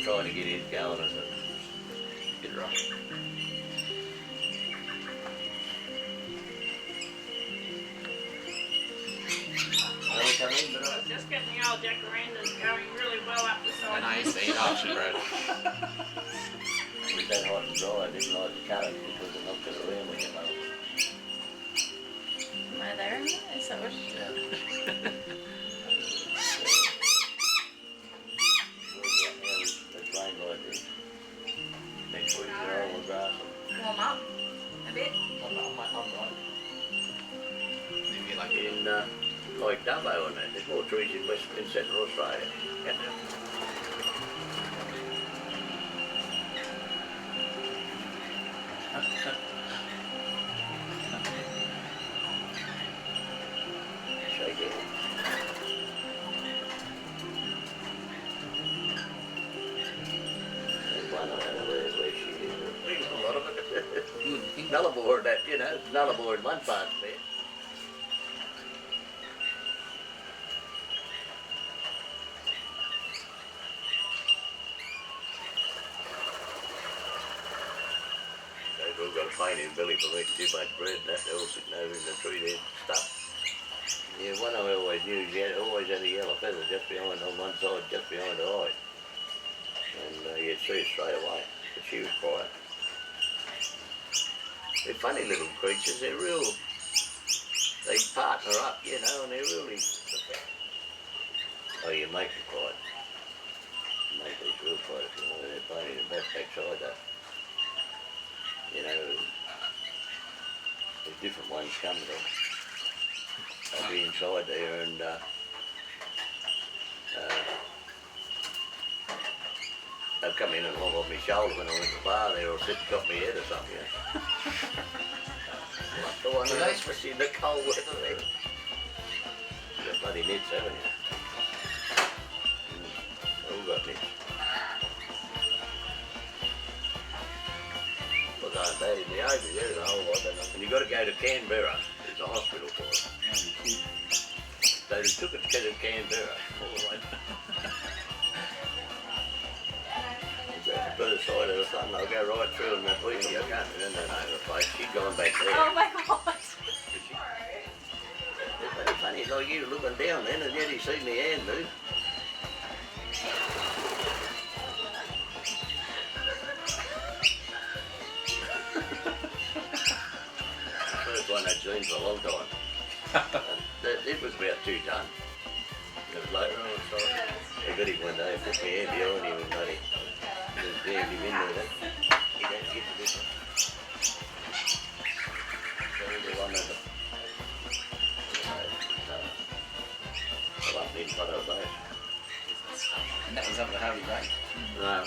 trying to get his going and get it right. I was just getting the old jacarandas going really well up the side. And I used to eat Butcherbird. It was that hot and dry, I didn't like to cut it because it knocked it around when you know. Am I there? Is that what you... Yeah. It's rained like this. Next week you're all the grass. Warm up a bit? I'm right. Maybe like In like Dubbo and that, there's more trees in Central Australia. Yeah. Shake it. There's one I don't know where she is. There's a lot of it. Nullarbor, that, you know, Nullarbor in one part there. They've all got a pain in the belly for eating too much bread, that they're all sitting over in the tree there, stuff. Yeah, one I always knew, always had a yellow feather just behind, on one side, just behind the eye. And you'd see it straight away, but she was quiet. They're funny little creatures, they're real, they partner up, you know, and they're really, oh, you make them quiet. You make these real quiet if you know they're playing in the backside though. You know, there's different ones coming to. I'll be inside there and they'll come in and hold off my shoulder when I went to the bar there or sit and got my head or something. You know. The one especially in the cold weather there. You got bloody nets, haven't you? All got nets. Look at that in the Obi, there's a whole lot of them. And you've got to go to Canberra, there's a hospital for it. They took it to Canberra all the way. Go to the further side of the sun, they'll go right through and that way. I can't remember the name of the place. She'd gone back there. Oh my god! It's very funny, like you were looking down then and yet you see me hand move. First one I'd seen for a long time. It was about 2 ton. It was later on, so I got him one day, put my hand behind him and bloody jammed him in there. He don't get to this one. So the one of them. I wasn't in front of those. And that was up the Harvey Break. No.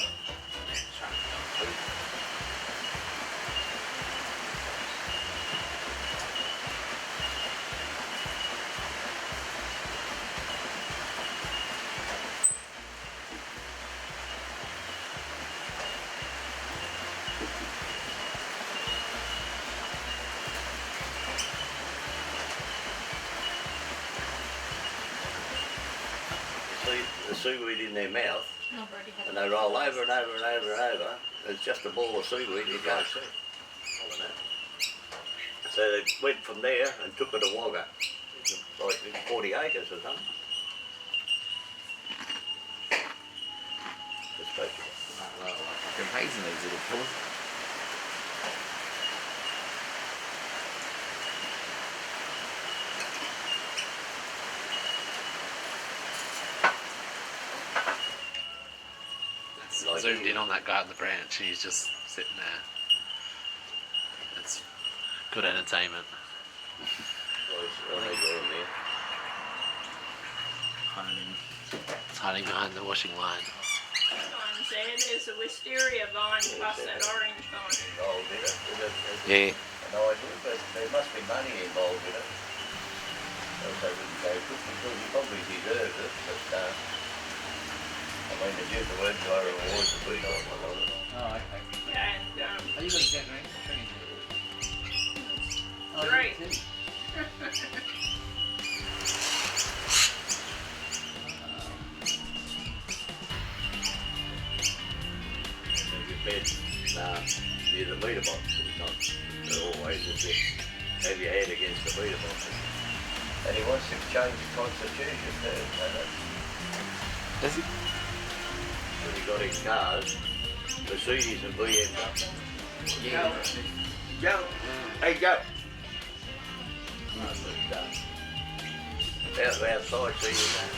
The seaweed in their mouth, and they roll over and over and over and over. It's just a ball of seaweed you can't see. So they went from there and took it to Wagga, like 40 acres or something. Well, like amazing these little pools. Like Zoomed in on that guy on the branch, he's just sitting there. It's good entertainment. It's hiding behind the washing line. Vines there, there's a wisteria vine plus that orange vine. Involved in it. Yeah. No idea, but there must be money involved in it. Else they wouldn't go quick because he probably deserves it, but I mean, the words are rewards that we don't want on it. Oh, okay. Yeah, and Are you got a jacaranda tree? Great. near the meter box. They're always just have your head against the meter box. And he wants to change the constitution too. Does he? When he got in cars, Mercedes and BMW. Yeah. Go. Hey, go. Outside, see you now.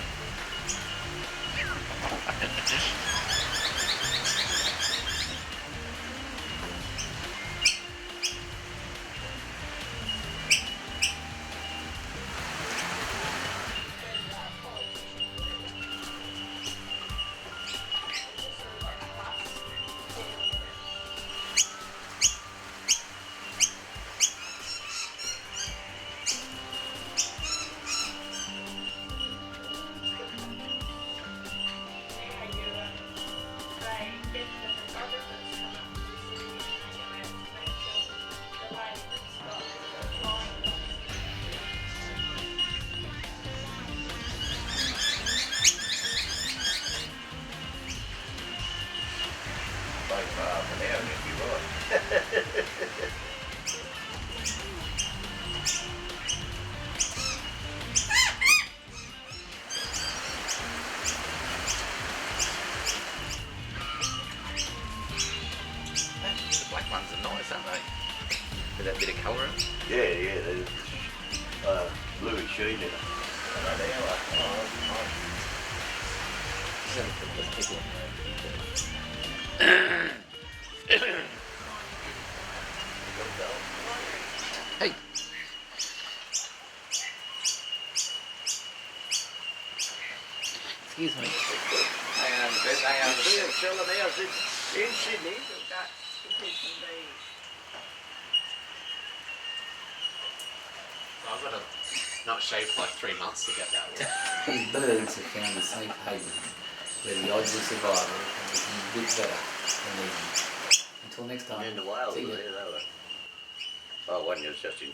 The black ones are nice, aren't they? With that bit of colour in it. Yeah, there's bluey sheen in it. And they are like, Hey. Excuse me. I am selling house in Sydney. I've got to not shave for like 3 months to get that one. These birds have found a safe haven where the odds of survival are getting a bit better than even. Until next time, In the wild, see there ya. they were. Oh, one was just in front.